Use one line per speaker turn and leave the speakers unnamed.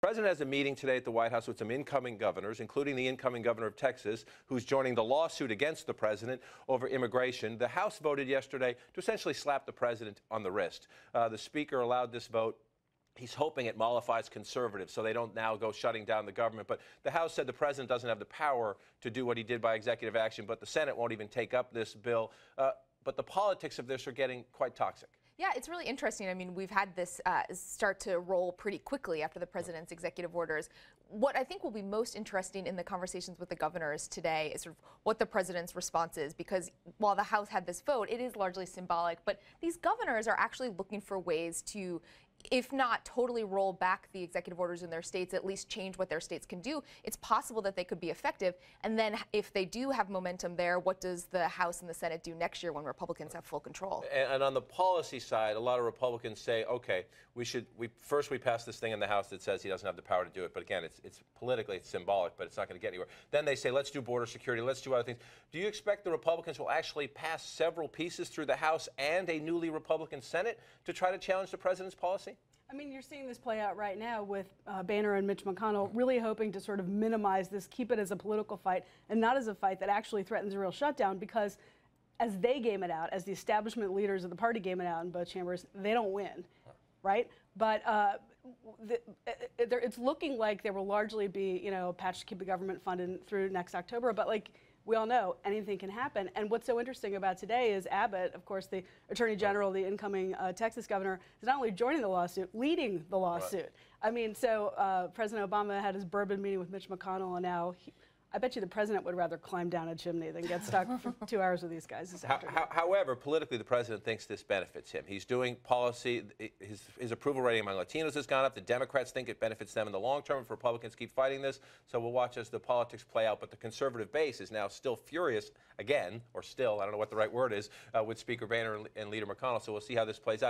President has a meeting today at the White House with some incoming governors, including the incoming governor of Texas, who's joining the lawsuit against the president over immigration. The House voted yesterday to essentially slap the president on the wrist. The speaker allowed this vote. He's hoping it mollifies conservatives so they don't now go shutting down the government. But the House said the president doesn't have the power to do what he did by executive action, but the Senate won't even take up this bill. But the politics of this are getting quite toxic.
Yeah, it's really interesting. I mean, we've had this start to roll pretty quickly after the president's executive orders. What I think will be most interesting in the conversations with the governors today is sort of what the president's response is, because while the House had this vote, it is largely symbolic. But these governors are actually looking for ways to, if not totally roll back the executive orders in their states, at least change what their states can do. It's possible that they could be effective. And then if they do have momentum there, what does the House and the Senate do next year when Republicans have full control?
And on the policy side, a lot of Republicans say, okay, we pass this thing in the House that says he doesn't have the power to do it. But again, it's politically, it's symbolic, but it's not going to get anywhere. Then they say, let's do border security, let's do other things. Do you expect the Republicans will actually pass several pieces through the House and a newly Republican Senate to try to challenge the president's policy?
I mean, you're seeing this play out right now with Boehner and Mitch McConnell really hoping to sort of minimize this, keep it as a political fight and not as a fight that actually threatens a real shutdown, because as they game it out, as the establishment leaders of the party game it out in both chambers, they don't win, right? But it's looking like there will largely be, you know, a patch to keep the government funded through next October. But like we all know, anything can happen. And what's so interesting about today is Abbott, of course, the Attorney General, the incoming Texas governor, is not only joining the lawsuit, leading the lawsuit. Right. I mean, so President Obama had his bourbon meeting with Mitch McConnell, and now I bet you the president would rather climb down a chimney than get stuck for 2 hours with these guys this afternoon.
However, politically, the president thinks this benefits him. He's doing policy. His approval rating among Latinos has gone up. The Democrats think it benefits them in the long term if Republicans keep fighting this. So we'll watch as the politics play out. But the conservative base is now still furious again, or still, I don't know what the right word is, with Speaker Boehner and Leader McConnell. So we'll see how this plays out.